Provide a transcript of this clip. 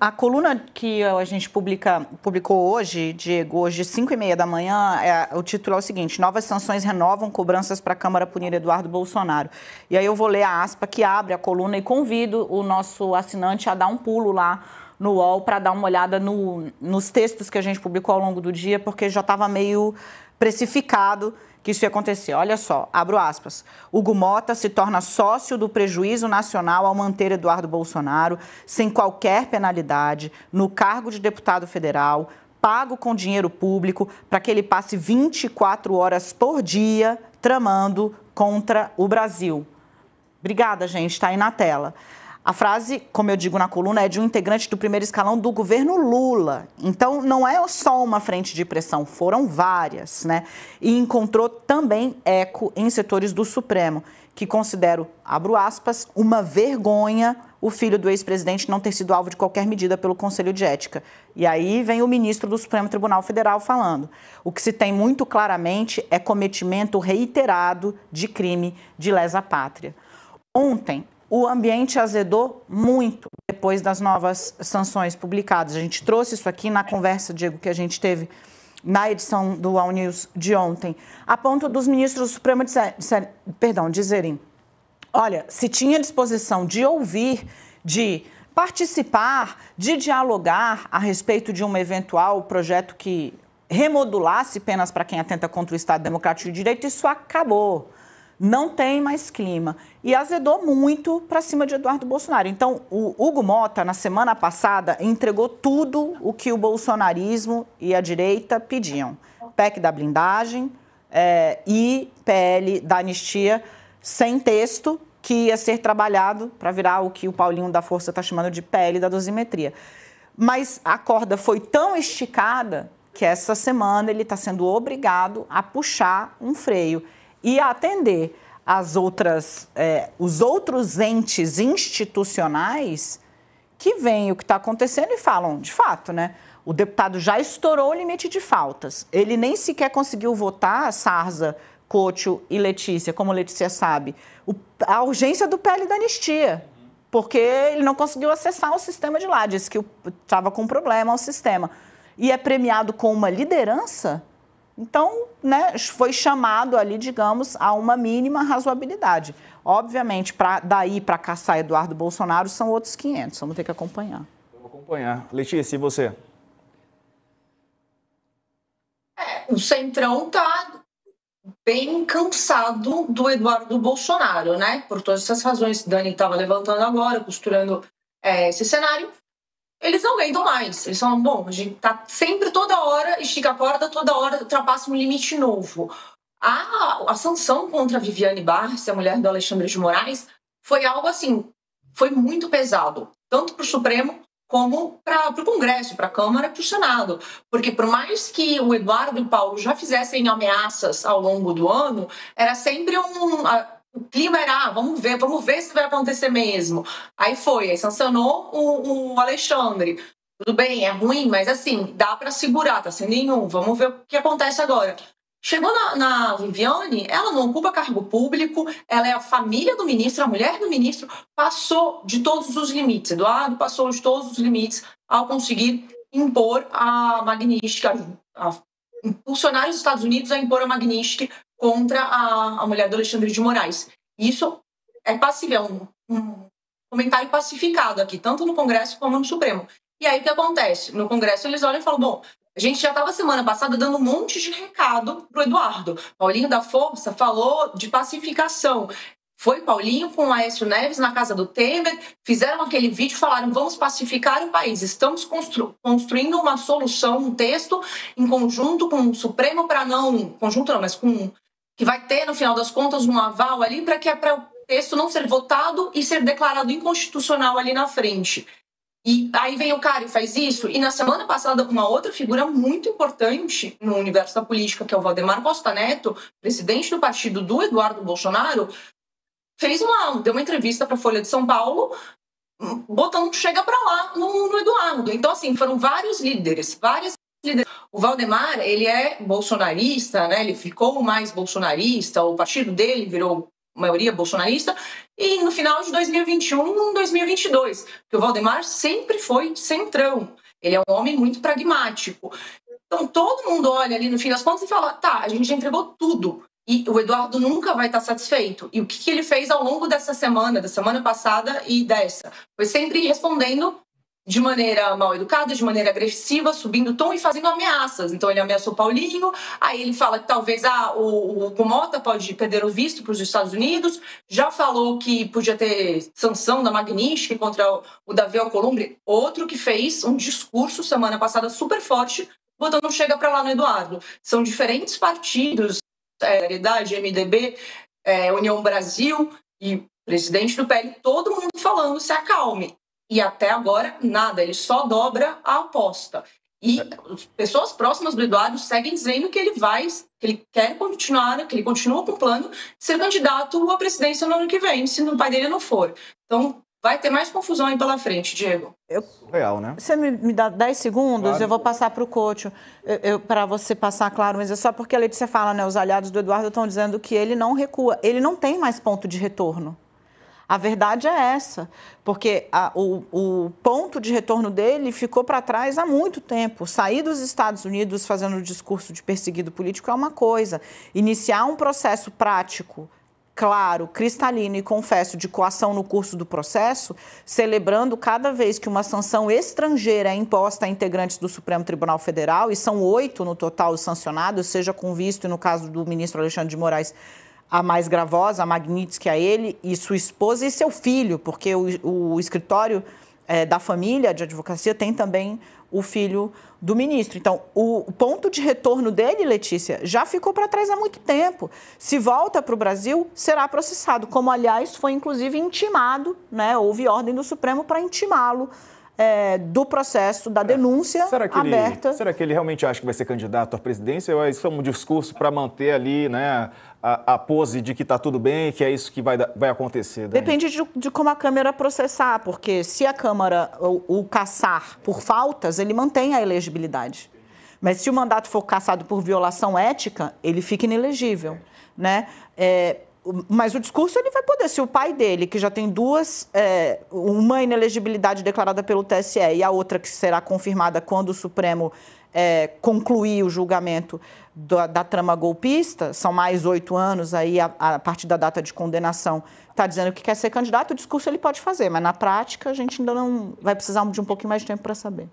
A coluna que a gente publicou hoje, Diego, hoje, 5h30 da manhã, o título é o seguinte: Novas sanções renovam cobranças para a Câmara punir Eduardo Bolsonaro. E aí eu vou ler a aspa que abre a coluna e convido o nosso assinante a dar um pulo lá no UOL para dar uma olhada nos textos que a gente publicou ao longo do dia, porque já estava meio precificado que isso ia acontecer. Olha só, abro aspas. Hugo Mota se torna sócio do prejuízo nacional ao manter Eduardo Bolsonaro sem qualquer penalidade no cargo de deputado federal, pago com dinheiro público para que ele passe 24 horas por dia tramando contra o Brasil. Obrigada, gente, está aí na tela. A frase, como eu digo na coluna, é de um integrante do primeiro escalão do governo Lula. Então, não é só uma frente de pressão, foram várias, né? E encontrou também eco em setores do Supremo, que considero, abro aspas, uma vergonha o filho do ex-presidente não ter sido alvo de qualquer medida pelo Conselho de Ética. E aí vem o ministro do Supremo Tribunal Federal falando. O que se tem muito claramente é cometimento reiterado de crime de lesa pátria. Ontem, o ambiente azedou muito depois das novas sanções publicadas. A gente trouxe isso aqui na conversa, Diego, que a gente teve na edição do All News de ontem, a ponto dos ministros do Supremo dizerem: olha, se tinha disposição de ouvir, de participar, de dialogar a respeito de um eventual projeto que remodulasse penas para quem atenta contra o Estado Democrático de Direito, isso acabou. Não tem mais clima. E azedou muito para cima de Eduardo Bolsonaro. Então, o Hugo Mota, na semana passada, entregou tudo o que o bolsonarismo e a direita pediam. PEC da blindagem e PL da anistia, sem texto, que ia ser trabalhado para virar o que o Paulinho da Força está chamando de PL da dosimetria. Mas a corda foi tão esticada que essa semana ele está sendo obrigado a puxar um freio e a atender os outros entes institucionais que veem o que está acontecendo e falam, de fato, né? O deputado já estourou o limite de faltas. Ele nem sequer conseguiu votar Sarza, Couto e Letícia, como Letícia sabe, a urgência do PL da anistia, porque ele não conseguiu acessar o sistema de lá, disse que estava com problema o sistema. E é premiado com uma liderança. Então, né, foi chamado ali, digamos, a uma mínima razoabilidade. Obviamente, daí para caçar Eduardo Bolsonaro são outros 500, vamos ter que acompanhar. Vou acompanhar. Letícia, e você? O Centrão está bem cansado do Eduardo Bolsonaro, né? Por todas essas razões que Dani estava levantando agora, costurando esse cenário. Eles não aguentam mais. Eles falam, bom, a gente tá sempre, toda hora, estica a corda, toda hora ultrapassa um limite novo. A sanção contra a Viviane Barres, a mulher do Alexandre de Moraes, foi algo assim, foi muito pesado. Tanto para o Supremo, como para o Congresso, para a Câmara e para o Senado. Porque por mais que o Eduardo e o Paulo já fizessem ameaças ao longo do ano, era sempre o clima era, vamos ver se vai acontecer mesmo. Aí sancionou o Alexandre. Tudo bem, é ruim, mas assim, dá para segurar, tá sem nenhum. Vamos ver o que acontece agora. Chegou na Viviane, ela não ocupa cargo público, ela é a família do ministro, a mulher do ministro, passou de todos os limites. Eduardo passou de todos os limites ao conseguir impor a Magnitsky, impulsionar os Estados Unidos a impor a Magnitsky contra a mulher do Alexandre de Moraes. Isso é passível, um comentário pacificado aqui, tanto no Congresso como no Supremo. E aí o que acontece? No Congresso eles olham e falam, bom, a gente já estava semana passada dando um monte de recado pro Eduardo. Paulinho da Força falou de pacificação. Foi Paulinho com o Aécio Neves na casa do Temer, fizeram aquele vídeo, falaram, vamos pacificar o país, estamos construindo uma solução, um texto em conjunto com o Supremo que vai ter, no final das contas, um aval ali para o texto não ser votado e ser declarado inconstitucional ali na frente. E aí vem o cara e faz isso, e na semana passada uma outra figura muito importante no universo da política, que é o Valdemar Costa Neto, presidente do partido do Eduardo Bolsonaro, deu uma entrevista para a Folha de São Paulo, botando chega para lá no Eduardo. Então, assim, foram vários líderes. O Valdemar, ele é bolsonarista, né? Ele ficou mais bolsonarista, o partido dele virou maioria bolsonarista, e no final de 2021, 2022, porque o Valdemar sempre foi centrão, ele é um homem muito pragmático. Então todo mundo olha ali no fim das contas e fala, tá, a gente já entregou tudo, e o Eduardo nunca vai estar satisfeito. E o que ele fez ao longo dessa semana, da semana passada e dessa? Foi sempre respondendo de maneira mal educada, de maneira agressiva, subindo o tom e fazendo ameaças. Então ele ameaçou Paulinho, aí ele fala que talvez o Mota pode perder o visto para os Estados Unidos, já falou que podia ter sanção da Magnitsky contra o Davi Alcolumbre, outro que fez um discurso semana passada super forte, botando chega para lá no Eduardo. São diferentes partidos, Solidariedade, MDB, União Brasil e presidente do PL, todo mundo falando se acalme. E até agora, nada, ele só dobra a aposta. E pessoas próximas do Eduardo seguem dizendo que ele quer continuar, que ele continua com o plano de ser candidato à presidência no ano que vem, se o pai dele não for. Então, vai ter mais confusão aí pela frente, Diego. Real, né? Você me dá 10 segundos, claro. Eu vou passar para o coach, para você passar, claro, mas é só porque a Letícia fala, né, os aliados do Eduardo estão dizendo que ele não recua, ele não tem mais ponto de retorno. A verdade é essa, porque o ponto de retorno dele ficou para trás há muito tempo. Sair dos Estados Unidos fazendo o discurso de perseguido político é uma coisa. Iniciar um processo prático, claro, cristalino e confesso de coação no curso do processo, celebrando cada vez que uma sanção estrangeira é imposta a integrantes do Supremo Tribunal Federal, e são 8 no total os sancionados, seja com visto, e no caso do ministro Alexandre de Moraes, a mais gravosa, a Magnitsky, a ele e sua esposa e seu filho, porque o escritório da família de advocacia tem também o filho do ministro. Então, o ponto de retorno dele, Letícia, já ficou para trás há muito tempo. Se volta para o Brasil, será processado, como, aliás, foi, inclusive, intimado, né? Houve ordem do Supremo para intimá-lo do processo, da denúncia aberta. Será que ele realmente acha que vai ser candidato à presidência? Ou isso é um discurso para manter ali, né, a pose de que está tudo bem, que é isso que vai acontecer? Dani? Depende de como a Câmara processar, porque se a Câmara o cassar por faltas, ele mantém a elegibilidade. Mas se o mandato for cassado por violação ética, ele fica inelegível, né? Mas o discurso ele vai poder, se o pai dele, que já tem duas, uma inelegibilidade declarada pelo TSE e a outra que será confirmada quando o Supremo concluir o julgamento da trama golpista, são mais 8 anos aí a partir da data de condenação, está dizendo que quer ser candidato, o discurso ele pode fazer, mas na prática a gente ainda não vai precisar de um pouquinho mais de tempo para saber.